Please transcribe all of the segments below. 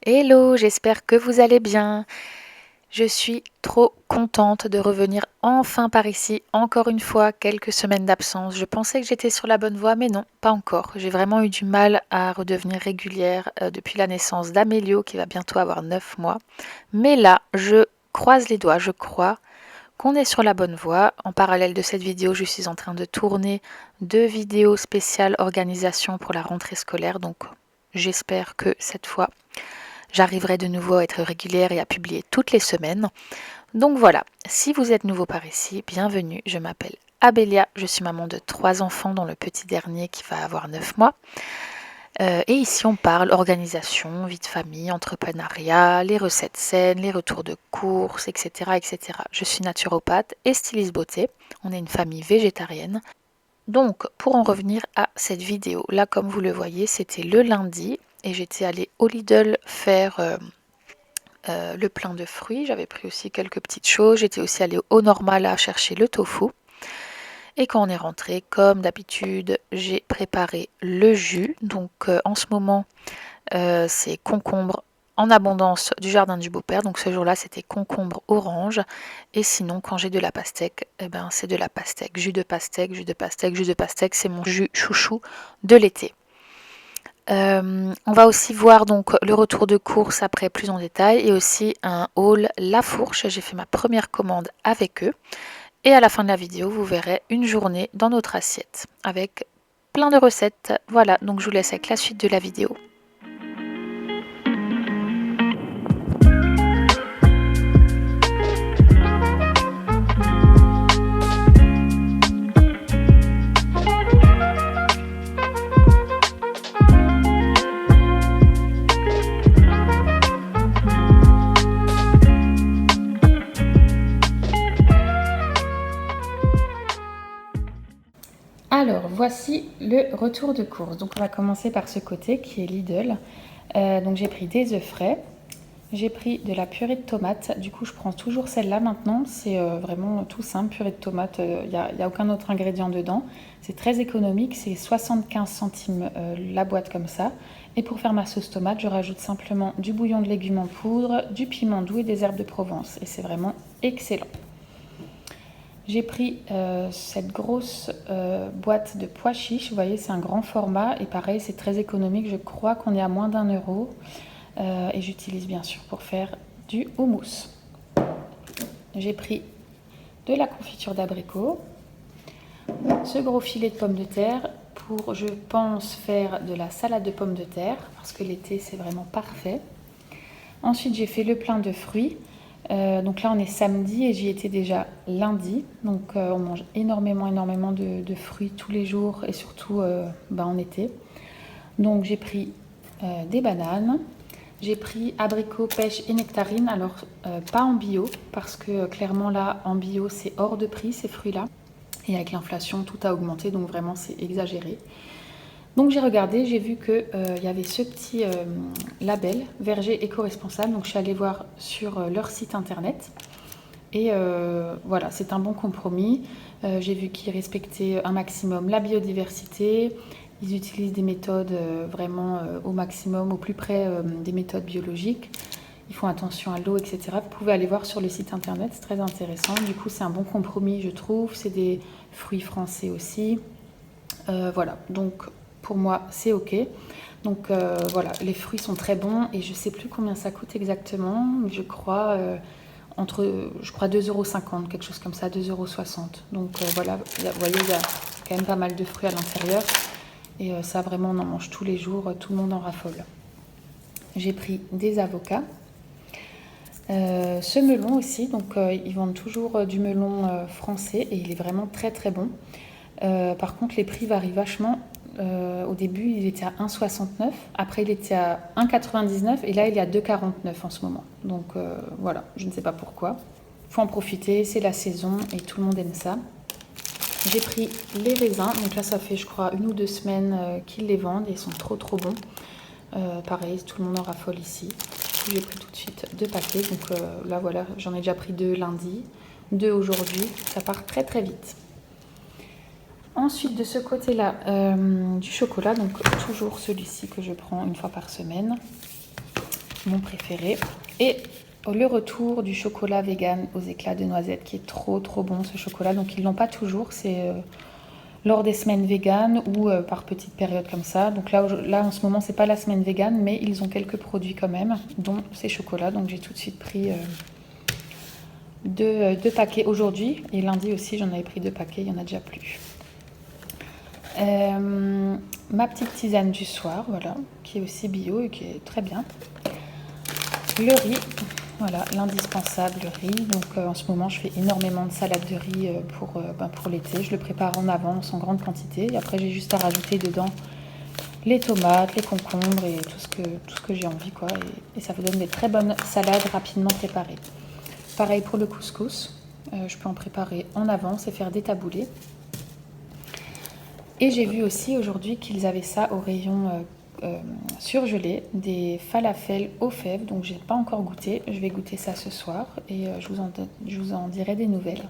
Hello, j'espère que vous allez bien. Je suis trop contente de revenir enfin par ici, encore une fois, quelques semaines d'absence. Je pensais que j'étais sur la bonne voie, mais non, pas encore. J'ai vraiment eu du mal à redevenir régulière depuis la naissance d'Amélio, qui va bientôt avoir 9 mois. Mais là, je croise les doigts, je crois qu'on est sur la bonne voie. En parallèle de cette vidéo, je suis en train de tourner 2 vidéos spéciales organisation pour la rentrée scolaire, donc j'espère que cette fois j'arriverai de nouveau à être régulière et à publier toutes les semaines. Donc voilà, si vous êtes nouveau par ici, bienvenue, je m'appelle Abélia, je suis maman de 3 enfants dont le petit dernier qui va avoir 9 mois. Et ici on parle organisation, vie de famille, entrepreneuriat, les recettes saines, les retours de courses, etc., etc. Je suis naturopathe et styliste beauté, on est une famille végétarienne. Donc pour en revenir à cette vidéo, là comme vous le voyez c'était le lundi et j'étais allée au Lidl faire le plein de fruits. J'avais pris aussi quelques petites choses. J'étais aussi allée au Normal à chercher le tofu. Et quand on est rentré, comme d'habitude, j'ai préparé le jus. Donc en ce moment, c'est concombre en abondance du jardin du beau-père. Donc ce jour-là, c'était concombre orange. Et sinon, quand j'ai de la pastèque, eh ben, c'est de la pastèque. Jus de pastèque, jus de pastèque, jus de pastèque. C'est mon jus chouchou de l'été. On va aussi voir donc le retour de course après plus en détail et aussi un haul La Fourche. J'ai fait ma première commande avec eux. Et à la fin de la vidéo, vous verrez une journée dans notre assiette avec plein de recettes. Voilà, donc je vous laisse avec la suite de la vidéo. Alors, voici le retour de course. Donc, on va commencer par ce côté qui est Lidl. Donc, j'ai pris des œufs frais. J'ai pris de la purée de tomates. Du coup, je prends toujours celle-là maintenant. C'est vraiment tout simple, purée de tomates. Il n'y a aucun autre ingrédient dedans. C'est très économique. C'est 75 centimes la boîte comme ça. Et pour faire ma sauce tomate, je rajoute simplement du bouillon de légumes en poudre, du piment doux et des herbes de Provence. Et c'est vraiment excellent. J'ai pris cette grosse boîte de pois chiches. Vous voyez, c'est un grand format. Et pareil, c'est très économique. Je crois qu'on est à moins d'1 euro. Et j'utilise bien sûr pour faire du houmous. J'ai pris de la confiture d'abricot, ce gros filet de pommes de terre pour, je pense, faire de la salade de pommes de terre parce que l'été c'est vraiment parfait. Ensuite j'ai fait le plein de fruits. Donc là on est samedi et j'y étais déjà lundi. Donc on mange énormément de fruits tous les jours et surtout en été. Donc j'ai pris des bananes. J'ai pris abricots, pêche et nectarines, alors pas en bio, parce que clairement là, en bio, c'est hors de prix ces fruits-là. Et avec l'inflation, tout a augmenté, donc vraiment c'est exagéré. Donc j'ai regardé, j'ai vu qu'il y avait ce petit label, verger éco-responsable, donc je suis allée voir sur leur site internet. Et voilà, c'est un bon compromis. J'ai vu qu'ils respectaient un maximum la biodiversité. Ils utilisent des méthodes vraiment au maximum, au plus près des méthodes biologiques. Ils font attention à l'eau, etc. Vous pouvez aller voir sur le site internet, c'est très intéressant. Du coup, c'est un bon compromis, je trouve. C'est des fruits français aussi. Voilà, donc pour moi, c'est OK. Donc voilà, les fruits sont très bons et je ne sais plus combien ça coûte exactement. Je crois je crois 2,50 €, quelque chose comme ça, 2,60 €. Donc voilà, vous voyez, il y a quand même pas mal de fruits à l'intérieur. Et ça, vraiment, on en mange tous les jours, tout le monde en raffole. J'ai pris des avocats. Ce melon aussi, donc ils vendent toujours du melon français et il est vraiment très très bon. Par contre, les prix varient vachement. Au début, il était à 1,69 €, après il était à 1,99 € et là il est à 2,49 € en ce moment. Donc voilà, je ne sais pas pourquoi. Il faut en profiter, c'est la saison et tout le monde aime ça. J'ai pris les raisins, donc là ça fait je crois 1 ou 2 semaines qu'ils les vendent et ils sont trop trop bons. Pareil, tout le monde en raffole ici. J'ai pris tout de suite 2 paquets, donc là voilà, j'en ai déjà pris 2 lundi, 2 aujourd'hui, ça part très très vite. Ensuite de ce côté-là, du chocolat, donc toujours celui-ci que je prends une fois par semaine. mon préféré. Et le retour du chocolat vegan aux éclats de noisettes qui est trop bon ce chocolat. Donc ils l'ont pas toujours, c'est lors des semaines vegan ou par petites périodes comme ça. Donc là en ce moment c'est pas la semaine vegan, mais ils ont quelques produits quand même, dont ces chocolats. Donc j'ai tout de suite pris deux paquets aujourd'hui, et lundi aussi j'en avais pris 2 paquets, il y en a déjà plus. Ma petite tisane du soir, voilà, qui est aussi bio et qui est très bien. Le riz, voilà, l'indispensable riz. Donc en ce moment je fais énormément de salade de riz pour l'été. Je le prépare en avance en grande quantité, et après j'ai juste à rajouter dedans les tomates, les concombres et tout ce que j'ai envie, quoi. Et ça vous donne des très bonnes salades rapidement préparées. Pareil pour le couscous, je peux en préparer en avance et faire des taboulés. Et j'ai vu aussi aujourd'hui qu'ils avaient ça au rayon surgelé, des falafels aux fèves. Donc j'ai pas encore goûté, je vais goûter ça ce soir et je vous en dirai des nouvelles.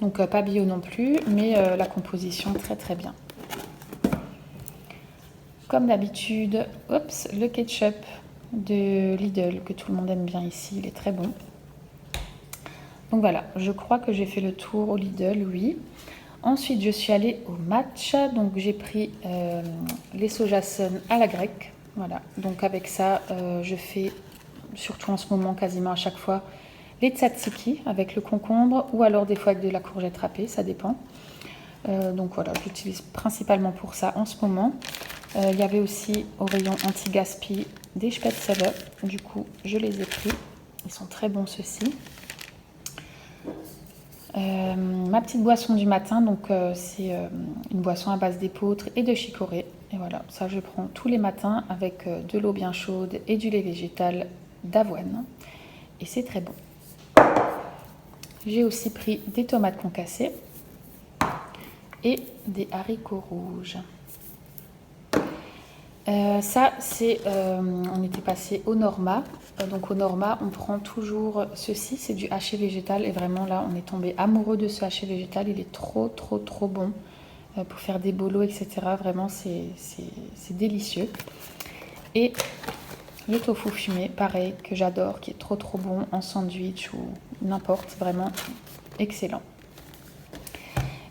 Donc pas bio non plus, mais la composition très bien. Comme d'habitude, le ketchup de Lidl que tout le monde aime bien ici, il est très bon. Donc voilà, je crois que j'ai fait le tour au Lidl, oui. Ensuite, je suis allée au Match, donc j'ai pris les sojason à la grecque. Voilà, donc avec ça, je fais, surtout en ce moment, quasiment à chaque fois, les tzatziki avec le concombre ou alors des fois avec de la courgette râpée, ça dépend. Donc voilà, j'utilise principalement pour ça en ce moment. Il y avait aussi au rayon anti-gaspi des spätzle, du coup je les ai pris, ils sont très bons ceux-ci. Ma petite boisson du matin, donc c'est une boisson à base d'épeautre et de chicorée. Et voilà, ça je prends tous les matins avec de l'eau bien chaude et du lait végétal d'avoine. Et c'est très bon. J'ai aussi pris des tomates concassées et des haricots rouges. Ça, c'est, on était passé au Norma. Donc au Norma, on prend toujours ceci, c'est du haché végétal. Et vraiment là, on est tombé amoureux de ce haché végétal. Il est trop bon pour faire des bolos, etc. Vraiment, c'est délicieux. Et le tofu fumé, pareil, que j'adore, qui est trop bon en sandwich ou n'importe, vraiment excellent.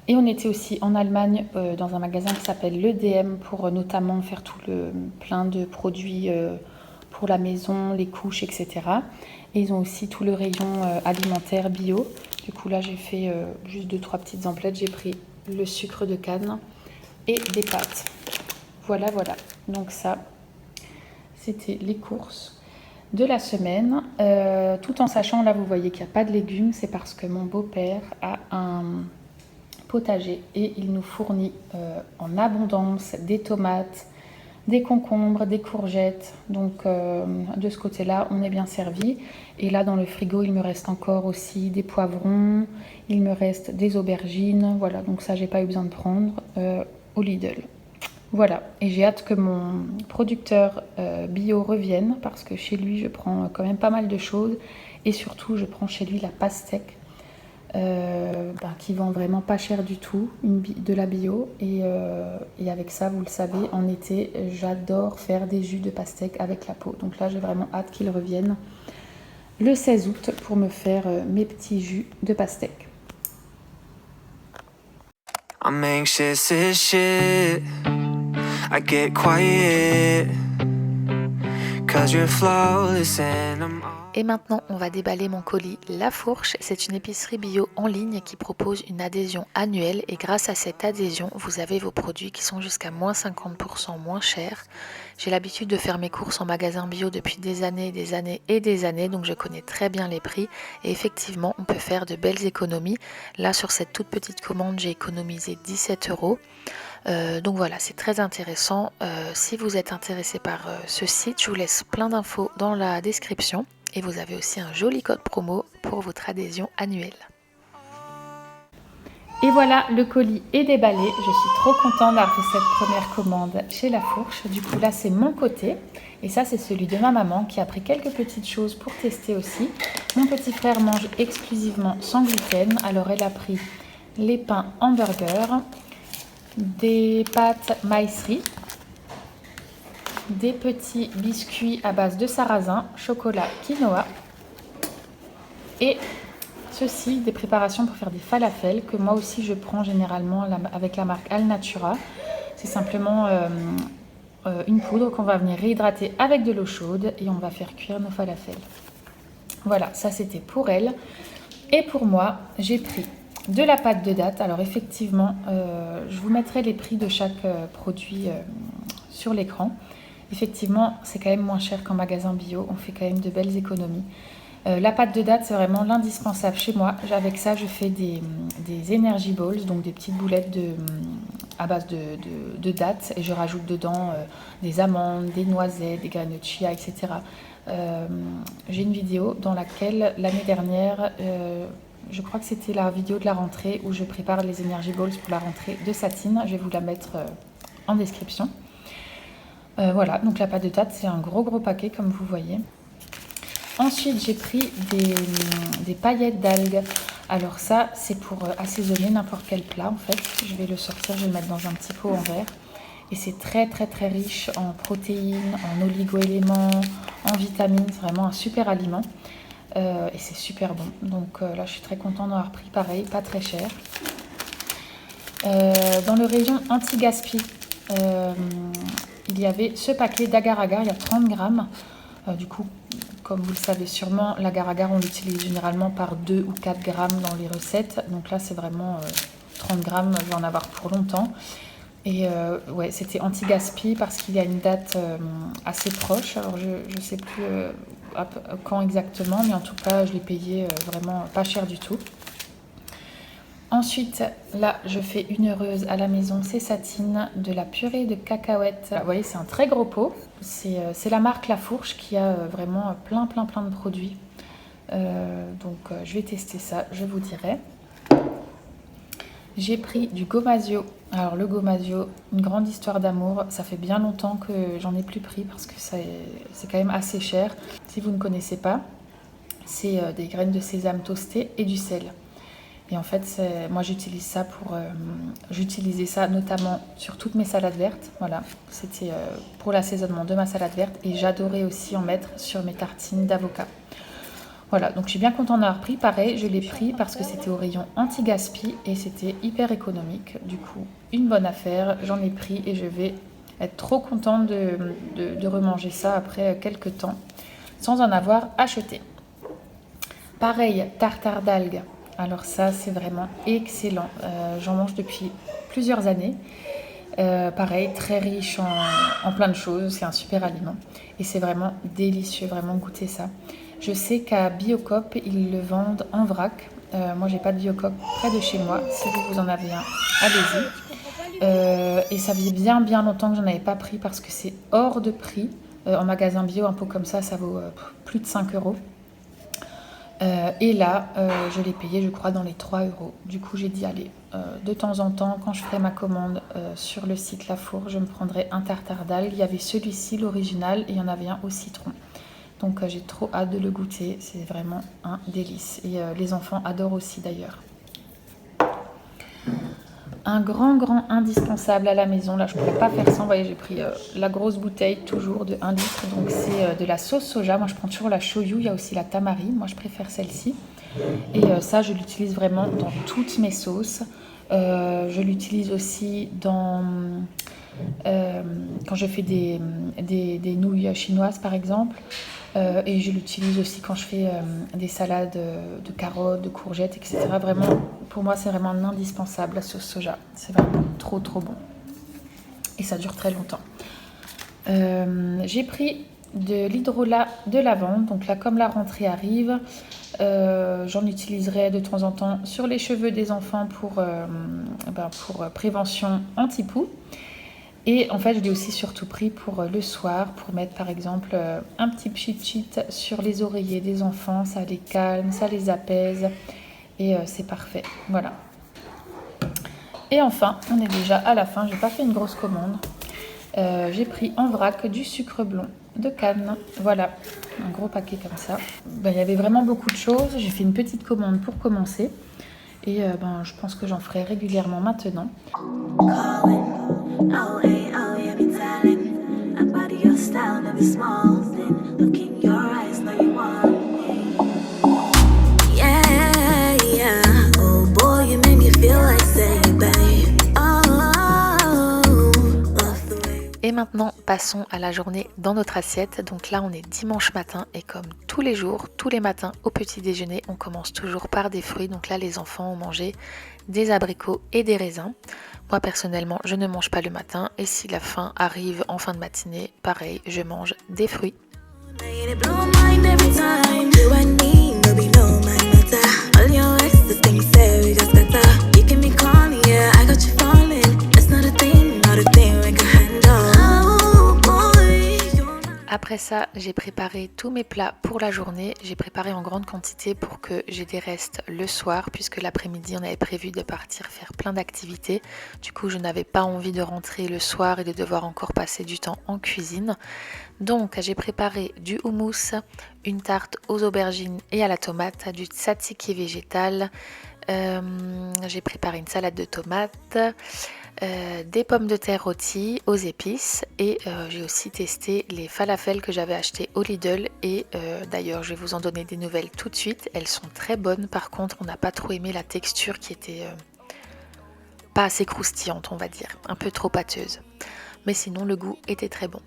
Et on était aussi en Allemagne dans un magasin qui s'appelle l'EDM pour notamment faire tout le plein de produits pour la maison, les couches, etc. Et ils ont aussi tout le rayon alimentaire bio. Du coup là j'ai fait juste 2-3 petites emplettes. J'ai pris le sucre de canne et des pâtes. Voilà. Donc ça, c'était les courses de la semaine. Tout en sachant, là vous voyez qu'il n'y a pas de légumes. C'est parce que mon beau-père a un potager et il nous fournit en abondance des tomates, des concombres, des courgettes. Donc de ce côté-là, on est bien servi. Et là, dans le frigo, il me reste encore aussi des poivrons, il me reste des aubergines. Voilà, donc ça, j'ai pas eu besoin de prendre au Lidl. Voilà, et j'ai hâte que mon producteur bio revienne parce que chez lui, je prends quand même pas mal de choses. Et surtout, je prends chez lui la pastèque. Qui vend vraiment pas cher du tout, de la bio. Et avec ça, vous le savez, en été, j'adore faire des jus de pastèque avec la peau. Donc là, j'ai vraiment hâte qu'il revienne le 16 août pour me faire mes petits jus de pastèque. I'm anxious as shit. I get quiet. 'Cause you're flawless and I'm... Et maintenant, on va déballer mon colis La Fourche. C'est une épicerie bio en ligne qui propose une adhésion annuelle et grâce à cette adhésion, vous avez vos produits qui sont jusqu'à moins 50% moins chers. J'ai l'habitude de faire mes courses en magasin bio depuis des années, donc je connais très bien les prix et effectivement, on peut faire de belles économies. Là, sur cette toute petite commande, j'ai économisé 17 €. Donc voilà, c'est très intéressant. Si vous êtes intéressé par ce site, je vous laisse plein d'infos dans la description. Et vous avez aussi un joli code promo pour votre adhésion annuelle. Et voilà, le colis est déballé. Je suis trop contente d'avoir fait cette première commande chez La Fourche. Du coup, là, c'est mon côté. Et ça, c'est celui de ma maman qui a pris quelques petites choses pour tester aussi. Mon petit frère mange exclusivement sans gluten. Alors, elle a pris les pains hamburger, des pâtes maïs riz, des petits biscuits à base de sarrasin, chocolat, quinoa. Et ceci, des préparations pour faire des falafels que moi aussi je prends généralement avec la marque Alnatura. C'est simplement une poudre qu'on va venir réhydrater avec de l'eau chaude et on va faire cuire nos falafels. Voilà, ça c'était pour elle. Et pour moi, j'ai pris de la pâte de date. Alors effectivement, je vous mettrai les prix de chaque produit sur l'écran. Effectivement, c'est quand même moins cher qu'en magasin bio. On fait quand même de belles économies. La pâte de date, c'est vraiment l'indispensable chez moi. Avec ça, je fais des energy balls, donc des petites boulettes à base de dattes. Et je rajoute dedans des amandes, des noisettes, des graines de chia, etc. J'ai une vidéo dans laquelle, l'année dernière, je crois que c'était la vidéo de la rentrée où je prépare les energy balls pour la rentrée de Satine. Je vais vous la mettre en description. Voilà, donc la pâte de date, c'est un gros paquet comme vous voyez. Ensuite, j'ai pris des paillettes d'algues. Alors ça, c'est pour assaisonner n'importe quel plat en fait. Je vais le sortir, je vais le mettre dans un petit pot en verre. Et c'est très riche en protéines, en oligo-éléments, en vitamines. C'est vraiment un super aliment. Et c'est super bon. Donc là, je suis très contente d'en avoir pris pareil, pas très cher. Dans le rayon anti-gaspi, il y avait ce paquet d'agar-agar, il y a 30 grammes. Du coup, comme vous le savez sûrement, l'agar-agar, on l'utilise généralement par 2 ou 4 grammes dans les recettes. Donc là, c'est vraiment 30 grammes, je vais en avoir pour longtemps. Et ouais, c'était anti-gaspi parce qu'il y a une date assez proche. Alors, je ne sais plus quand exactement, mais en tout cas, je l'ai payé vraiment pas cher du tout. Ensuite, là, je fais une heureuse à la maison, c'est Satine, de la purée de cacahuètes. Vous voyez, c'est un très gros pot. C'est la marque La Fourche qui a vraiment plein de produits. Donc, je vais tester ça, je vous dirai. J'ai pris du Gomasio. Alors, le Gomasio, une grande histoire d'amour. Ça fait bien longtemps que j'en ai plus pris parce que c'est quand même assez cher. Si vous ne connaissez pas, c'est des graines de sésame toastées et du sel. Et en fait, moi j'utilise ça j'utilisais ça notamment sur toutes mes salades vertes. Voilà, c'était pour l'assaisonnement de ma salade verte. Et j'adorais aussi en mettre sur mes tartines d'avocat. Voilà, donc je suis bien contente d'avoir pris. Pareil, je l'ai pris parce que c'était au rayon anti-gaspi et c'était hyper économique. Du coup, une bonne affaire. J'en ai pris et je vais être trop contente de remanger ça après quelques temps sans en avoir acheté. Pareil, tartare d'algues. Alors ça, c'est vraiment excellent. J'en mange depuis plusieurs années. Pareil, très riche en plein de choses. C'est un super aliment. Et c'est vraiment délicieux, vraiment goûter ça. Je sais qu'à Biocoop, ils le vendent en vrac. Moi, j'ai pas de Biocoop près de chez moi. Si vous en avez un, allez-y. Et ça faisait bien longtemps que j'en avais pas pris parce que c'est hors de prix. En magasin bio, un pot comme ça vaut plus de 5 €. Et là, je l'ai payé, je crois, dans les 3 €. Du coup, j'ai dit, allez, de temps en temps, quand je ferai ma commande sur le site La Fourche, je me prendrai un tartare d'algues. Il y avait celui-ci, l'original, et il y en avait un au citron. Donc, j'ai trop hâte de le goûter. C'est vraiment un délice. Et les enfants adorent aussi, d'ailleurs. Un grand indispensable à la maison. Là, je ne pourrais pas faire sans. Vous voyez, j'ai pris la grosse bouteille, toujours de 1 litre. Donc, c'est de la sauce soja. Moi, je prends toujours la shoyu. Il y a aussi la tamari. Moi, je préfère celle-ci. Et ça, je l'utilise vraiment dans toutes mes sauces. Je l'utilise aussi quand je fais des nouilles chinoises, par exemple. Et je l'utilise aussi quand je fais des salades de carottes, de courgettes, etc. Vraiment, pour moi, c'est vraiment un indispensable, la sauce soja. C'est vraiment trop bon. Et ça dure très longtemps. J'ai pris de l'hydrolat de lavande. Donc là, comme la rentrée arrive, j'en utiliserai de temps en temps sur les cheveux des enfants pour prévention anti-poux. Et en fait, je l'ai aussi surtout pris pour le soir, pour mettre par exemple un petit pchit sur les oreillers des enfants. Ça les calme, ça les apaise et c'est parfait. Voilà. Et enfin, on est déjà à la fin. J'ai pas fait une grosse commande. J'ai pris en vrac du sucre blond de Cannes. Voilà, un gros paquet comme ça. Il y avait vraiment beaucoup de choses. J'ai fait une petite commande pour commencer. Et je pense que j'en ferai régulièrement maintenant. of the small thing. Look in your eyes, know you want me. Yeah, yeah. Oh boy, you make me feel like saying, babe. Et maintenant, passons à la journée dans notre assiette. Donc là, on est dimanche matin et comme tous les jours, tous les matins au petit déjeuner, on commence toujours par des fruits. Donc là, les enfants ont mangé des abricots et des raisins. Moi, personnellement, je ne mange pas le matin et si la faim arrive en fin de matinée, pareil, je mange des fruits. Après ça, j'ai préparé tous mes plats pour la journée. J'ai préparé en grande quantité pour que j'ai des restes le soir, puisque l'après-midi, on avait prévu de partir faire plein d'activités. Du coup, je n'avais pas envie de rentrer le soir et de devoir encore passer du temps en cuisine. Donc, j'ai préparé du houmous, une tarte aux aubergines et à la tomate, du tzatziki végétal. J'ai préparé une salade de tomates. Des pommes de terre rôties aux épices et j'ai aussi testé les falafels que j'avais achetés au Lidl et d'ailleurs je vais vous en donner des nouvelles tout de suite. Elles sont très bonnes, par contre on n'a pas trop aimé la texture qui était pas assez croustillante, on va dire, un peu trop pâteuse, mais sinon le goût était très bon.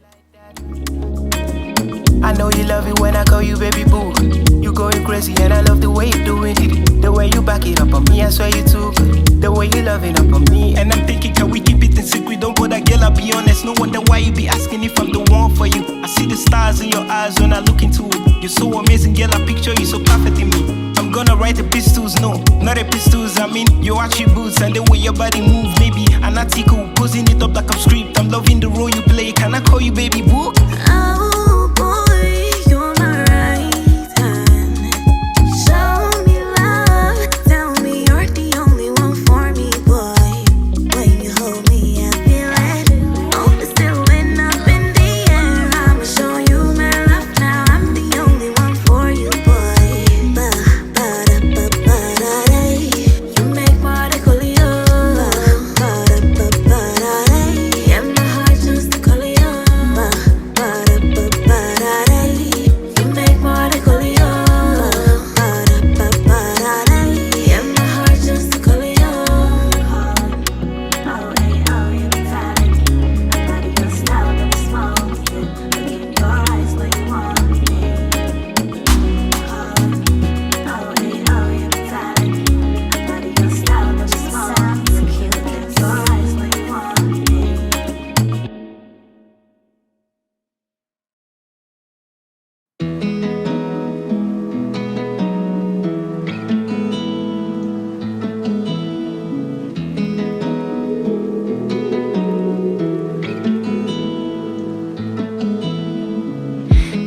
I know you love it when I call you baby boo. You going crazy and I love the way you doing it. The way you back it up on me, I swear you too good. The way you love it up on me. And I'm thinking, can we keep it in secret? Don't put that girl, I'll be honest. No wonder why you be asking if I'm the one for you. I see the stars in your eyes when I look into it. You're so amazing, girl, I picture you so perfect in me. I'm gonna write the pistols, no, not the pistols. I mean, your attributes and the way your body moves. Maybe an article, posing it up like I'm script. I'm loving the role you play. Can I call you baby boo? Oh boy, you're my right hand. Show me love, tell me you're the only one for me, boy. When you hold me, I feel it. Hope it's still went up in the air. I'ma show you my love now. I'm the only one for you, boy. Ba-da-ba-ba-da-day. You make my day call you. Ba-da-ba-ba-da-day. Yeah, my heart just to call you.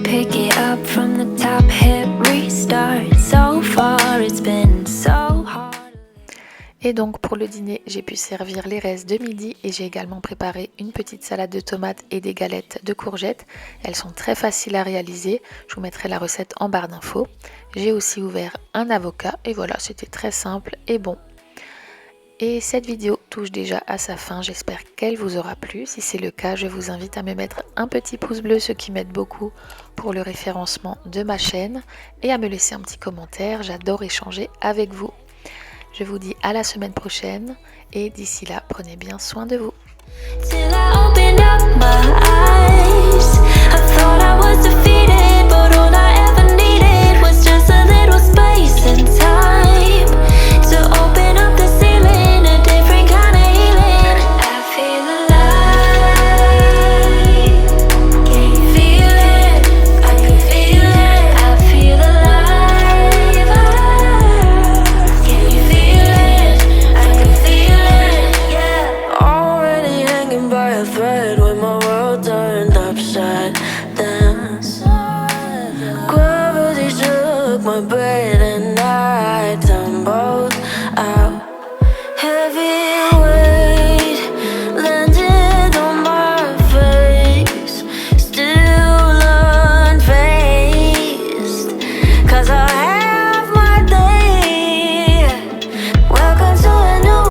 Pick it up from the top, hit restart. So far it's been so hard. Et donc pour le dîner, j'ai pu servir les restes de midi et j'ai également préparé une petite salade de tomates et des galettes de courgettes. Elles sont très faciles à réaliser, je vous mettrai la recette en barre d'infos. J'ai aussi ouvert un avocat et voilà, c'était très simple et bon. Et cette vidéo touche déjà à sa fin, j'espère qu'elle vous aura plu. Si c'est le cas, je vous invite à me mettre un petit pouce bleu, ce qui m'aide beaucoup pour le référencement de ma chaîne, et à me laisser un petit commentaire, j'adore échanger avec vous. Je vous dis à la semaine prochaine, et d'ici là, prenez bien soin de vous. Till I opened up my eyes, I thought I was defeated, but all I ever needed was just a little space and time to open up the ceiling, a different kind of healing. I feel alive, can you feel it? I can feel it, I feel alive. Can you feel it? I can feel it, yeah. Already hanging by a thread with my world turned upside down. Gravity shook my brain and